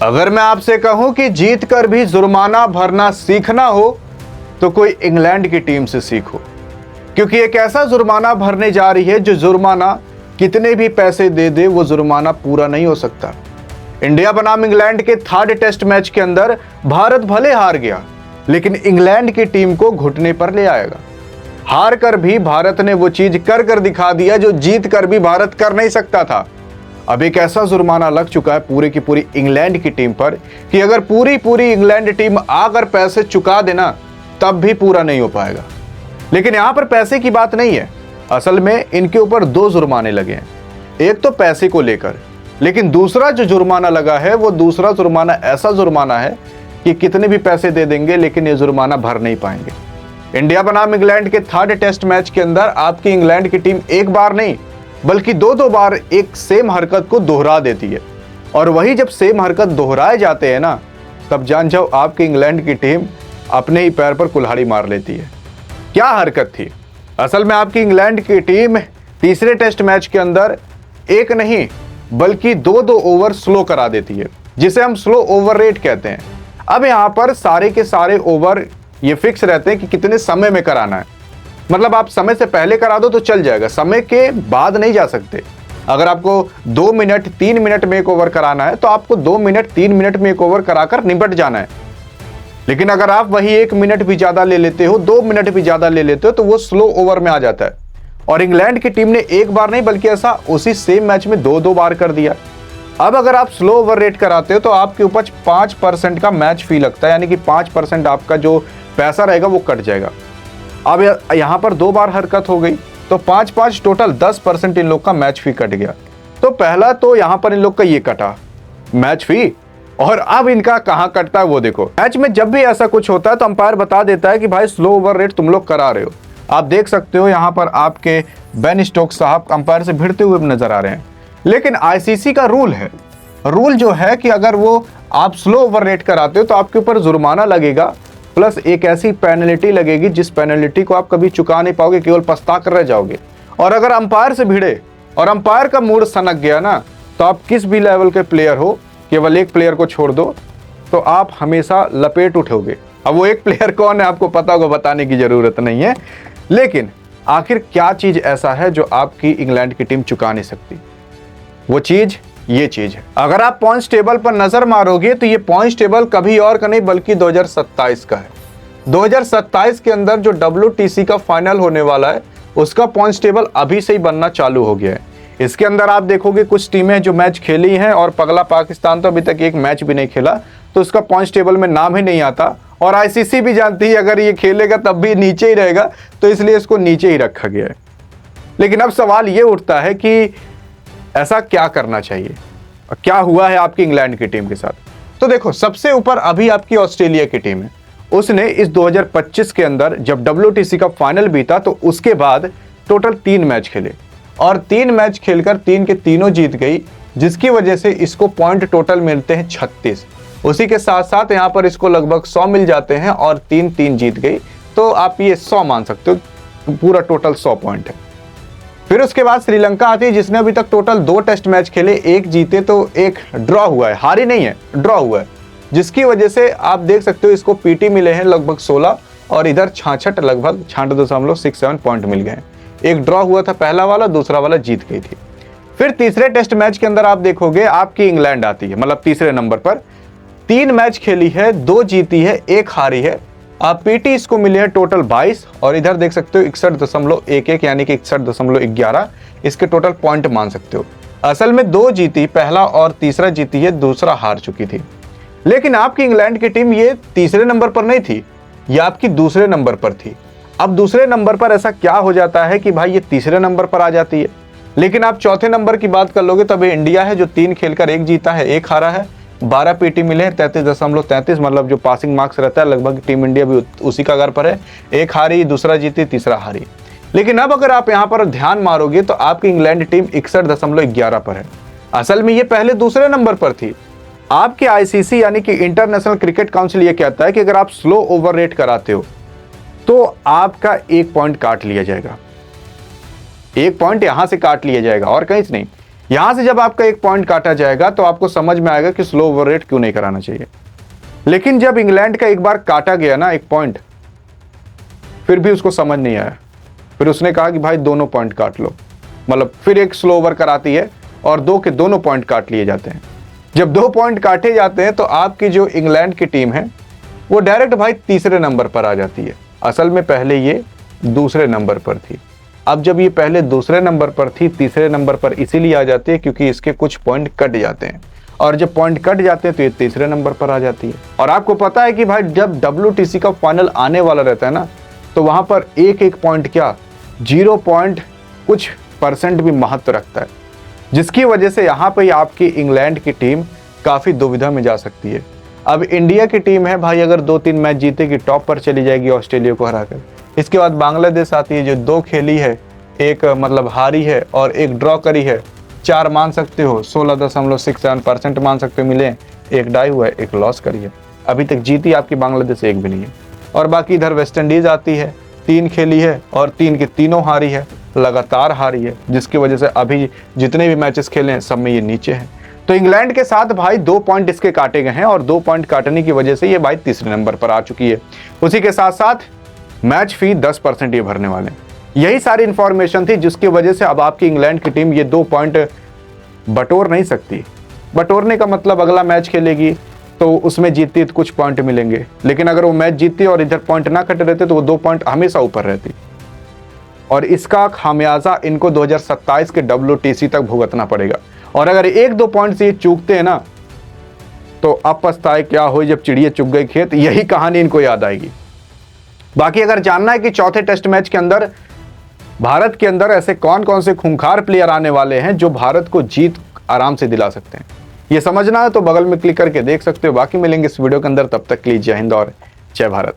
अगर मैं आपसे कहूं कि जीत कर भी जुर्माना भरना सीखना हो तो कोई इंग्लैंड की टीम से सीखो, क्योंकि एक ऐसा जुर्माना भरने जा रही है जो जुर्माना कितने भी पैसे दे दे वो जुर्माना पूरा नहीं हो सकता। इंडिया बनाम इंग्लैंड के थर्ड टेस्ट मैच के अंदर भारत भले हार गया, लेकिन इंग्लैंड की टीम को घुटने पर ले आएगा। हार कर भी भारत ने वो चीज कर कर दिखा दिया जो जीत कर भी भारत कर नहीं सकता था। अब एक ऐसा जुर्माना लग चुका है पूरी की पूरी इंग्लैंड की टीम पर कि अगर पूरी इंग्लैंड टीम आकर पैसे चुका देना तब भी पूरा नहीं हो पाएगा। लेकिन यहां पर पैसे की बात नहीं है, असल में इनके ऊपर दो जुर्माने लगे हैं। एक तो पैसे को लेकर, लेकिन दूसरा जो जुर्माना लगा है वो दूसरा जुर्माना ऐसा जुर्माना है कि कितने भी पैसे दे देंगे लेकिन ये जुर्माना भर नहीं पाएंगे। इंडिया बनाम इंग्लैंड के थर्ड टेस्ट मैच के अंदर आपकी इंग्लैंड की टीम एक बार नहीं बल्कि दो बार एक सेम हरकत को दोहरा देती है, और वही जब सेम हरकत दोहराए जाते हैं ना, तब जान जाओ आपकी इंग्लैंड की टीम अपने ही पैर पर कुल्हाड़ी मार लेती है। क्या हरकत थी? असल में आपकी इंग्लैंड की टीम तीसरे टेस्ट मैच के अंदर एक नहीं बल्कि दो ओवर स्लो करा देती है, जिसे हम स्लो ओवर रेट कहते हैं। अब यहां पर सारे के सारे ओवर ये फिक्स रहते हैं कि कितने समय में कराना है। मतलब आप समय से पहले करा दो तो चल जाएगा, समय के बाद नहीं जा सकते। अगर आपको 2 मिनट 3 मिनट में एक ओवर कराना है तो आपको 2 मिनट 3 मिनट में एक ओवर कराकर निपट जाना है। लेकिन अगर आप वही 1 मिनट भी ज्यादा ले लेते हो, 2 मिनट भी ज्यादा ले लेते हो, तो वो स्लो ओवर में आ जाता है। और इंग्लैंड की टीम ने एक बार नहीं बल्कि ऐसा उसी सेम मैच में दो बार कर दिया। अब अगर आप स्लो ओवर रेट कराते हो तो आपकी उपज 5% का मैच फी लगता है, यानी कि 5% आपका जो पैसा रहेगा वो कट जाएगा। अब यहां पर 2 बार हरकत हो गई तो 5 टोटल 10% इन लोग का मैच फी कट गया। तो पहला तो यहां पर इन लोग का ये कटा मैच फी, और अब इनका कहां कटता है वो देखो। मैच में जब भी ऐसा कुछ होता है तो अंपायर बता देता है कि भाई स्लो ओवर रेट तुम लोग करा रहे हो। आप देख सकते हो यहां पर आपके बेन स्टोक्स साहब अंपायर से भिड़ते हुए नजर आ रहे हैं। लेकिन आईसीसी का रूल जो है कि अगर वो आप स्लो ओवर रेट कराते हो तो आपके ऊपर जुर्माना लगेगा, प्लस एक ऐसी पेनल्टी लगेगी जिस पेनल्टी को आप कभी चुका नहीं पाओगे, केवल पछता कर रह जाओगे। और अगर अंपायर से भिड़े और अंपायर का मूड सनक गया ना, तो आप किस भी लेवल के प्लेयर हो, केवल एक प्लेयर को छोड़ दो तो आप हमेशा लपेट उठोगे। अब वो एक प्लेयर कौन है आपको पता होगा, बताने की जरूरत नहीं है। लेकिन आखिर क्या चीज ऐसा है जो आपकी इंग्लैंड की टीम चुका नहीं सकती? वो चीज ये चीज है। अगर आप पॉइंट्स टेबल पर नजर मारोगे तो ये पॉइंट्स टेबल कभी और का नहीं बल्कि 2027 का है। 2027 के अंदर जो WTC का फाइनल होने वाला है उसका पॉइंट्स टेबल अभी से ही बनना चालू हो गया है। इसके अंदर आप देखोगे कुछ टीमें जो मैच खेली हैं और पगला पाकिस्तान तो अभी तक एक मैच भी नहीं खेला, तो उसका पॉइंट्स टेबल में नाम ही नहीं आता। और आईसीसी भी जानती है अगर ये खेलेगा तब भी नीचे ही रहेगा, तो इसलिए इसको नीचे ही रखा गया है। लेकिन अब सवाल ये उठता है कि ऐसा क्या करना चाहिए, क्या हुआ है आपकी इंग्लैंड की टीम के साथ? तो देखो, सबसे ऊपर अभी आपकी ऑस्ट्रेलिया की टीम है। उसने इस 2025 के अंदर जब WTC का फाइनल बीता तो उसके बाद टोटल 3 मैच खेले और 3 मैच खेलकर 3 के तीनों जीत गई, जिसकी वजह से इसको पॉइंट टोटल मिलते हैं 36। उसी के साथ साथ यहाँ पर इसको लगभग 100 मिल जाते हैं और 3 जीत गई, तो आप ये 100 मान सकते हो, पूरा टोटल 100 पॉइंट है। फिर उसके बाद श्रीलंका आती है जिसने अभी तक टोटल 2 टेस्ट मैच खेले, 1 जीते तो 1 ड्रॉ हुआ है, हारी नहीं है, ड्रॉ हुआ है, जिसकी वजह से आप देख सकते हो इसको पीटी मिले हैं लगभग 16 और इधर 66 लगभग 66.67 पॉइंट मिल गए। एक ड्रॉ हुआ था पहला वाला, दूसरा वाला जीत गई थी। फिर तीसरे टेस्ट मैच के अंदर आप देखोगे आपकी इंग्लैंड आती है, मतलब तीसरे नंबर पर 3 मैच खेली है, 2 जीती है, 1 हारी है। आप पीटी इसको मिले हैं टोटल 22 और इधर देख सकते हो 61.11 यानी कि 61.11 इसके टोटल पॉइंट मान सकते हो। असल में 2 जीती, पहला और तीसरा जीती है, दूसरा हार चुकी थी। लेकिन आपकी इंग्लैंड की टीम ये तीसरे नंबर पर नहीं थी, ये आपकी दूसरे नंबर पर थी। अब दूसरे नंबर पर ऐसा क्या हो जाता है कि भाई ये तीसरे नंबर पर आ जाती है। लेकिन आप चौथे नंबर की बात कर लोगे तब इंडिया है जो 3 खेलकर 1 जीता है, 1 हारा है, 12 पीटी मिले हैं, 33.33 मतलब जो पासिंग मार्क्स रहता है लगभग टीम इंडिया भी उसी का घर पर है। 1 हारी, दूसरा जीती, तीसरा हारी। लेकिन अब अगर आप यहाँ पर ध्यान मारोगे तो आपकी इंग्लैंड टीम 61.11 पर है। असल में ये पहले दूसरे नंबर पर थी। आपके आईसीसी यानी कि इंटरनेशनल क्रिकेट काउंसिल ये कहता है कि अगर आप स्लो ओवर रेट कराते हो तो आपका 1 पॉइंट काट लिया जाएगा, 1 पॉइंट यहां से काट लिया जाएगा और कहीं से नहीं। यहां से जब आपका एक पॉइंट काटा जाएगा तो आपको समझ में आएगा कि स्लो ओवर रेट क्यों नहीं कराना चाहिए। लेकिन जब इंग्लैंड का एक बार काटा गया ना एक पॉइंट, फिर भी उसको समझ नहीं आया। फिर उसने कहा कि भाई दोनों पॉइंट काट लो, मतलब फिर एक स्लो ओवर कराती है और दो के दोनों पॉइंट काट लिए जाते हैं। जब 2 पॉइंट काटे जाते हैं तो आपकी जो इंग्लैंड की टीम है वो डायरेक्ट भाई तीसरे नंबर पर आ जाती है। असल में पहले ये दूसरे नंबर पर थी। अब जब ये पहले दूसरे नंबर पर थी, तीसरे नंबर पर इसीलिए आ जाती है क्योंकि इसके कुछ पॉइंट कट जाते हैं, और जब पॉइंट कट जाते हैं तो ये तीसरे नंबर पर आ जाती है। और आपको पता है कि भाई जब WTC का फाइनल आने वाला रहता है ना, तो वहां पर एक एक पॉइंट क्या 0 पॉइंट कुछ % भी महत्व रखता है, जिसकी वजह से यहाँ पे आपकी इंग्लैंड की टीम काफ़ी दुविधा में जा सकती है। अब इंडिया की टीम है भाई, अगर 2-3 मैच जीतेगी टॉप पर चली जाएगी ऑस्ट्रेलिया को हराकर। इसके बाद बांग्लादेश आती है जो 2 खेली है, एक मतलब हारी है और एक ड्रॉ करी है। 4 मान सकते हो, 16.67% मान सकते हो मिले, एक डाई हुआ है, एक लॉस करी है। अभी तक जीती आपकी बांग्लादेश एक भी नहीं है। और बाकी इधर वेस्ट इंडीज आती है, 3 खेली है और 3 के तीनों हारी है, लगातार हारी है, जिसकी वजह से अभी जितने भी मैचेस खेले हैं सब में ये नीचे हैं। तो इंग्लैंड के साथ भाई 2 पॉइंट इसके काटे गए हैं और 2 पॉइंट काटने की वजह से ये भाई तीसरे नंबर पर आ चुकी है। उसी के साथ साथ मैच फी 10% ये भरने वाले हैं। यही सारी इंफॉर्मेशन थी जिसकी वजह से अब आपकी इंग्लैंड की टीम ये 2 पॉइंट बटोर नहीं सकती। बटोरने का मतलब अगला मैच खेलेगी तो उसमें जीतती तो कुछ पॉइंट मिलेंगे, लेकिन अगर वो मैच जीतती और इधर पॉइंट ना कटे रहते तो वो 2 पॉइंट हमेशा ऊपर रहती, और इसका खामियाजा इनको 2027 के WTC तक भुगतना पड़ेगा। और अगर 1-2 पॉइंट से ये चूकते हैं ना, तो अब पछताए क्या हो जब चिड़िया चुग गई खेत, यही कहानी इनको याद आएगी। बाकी अगर जानना है कि चौथे टेस्ट मैच के अंदर भारत के अंदर ऐसे कौन कौन से खूंखार प्लेयर आने वाले हैं जो भारत को जीत आराम से दिला सकते हैं, ये समझना है तो बगल में क्लिक करके देख सकते हो। बाकी मिलेंगे इस वीडियो के अंदर, तब तक के लिए जय हिंद और जय भारत।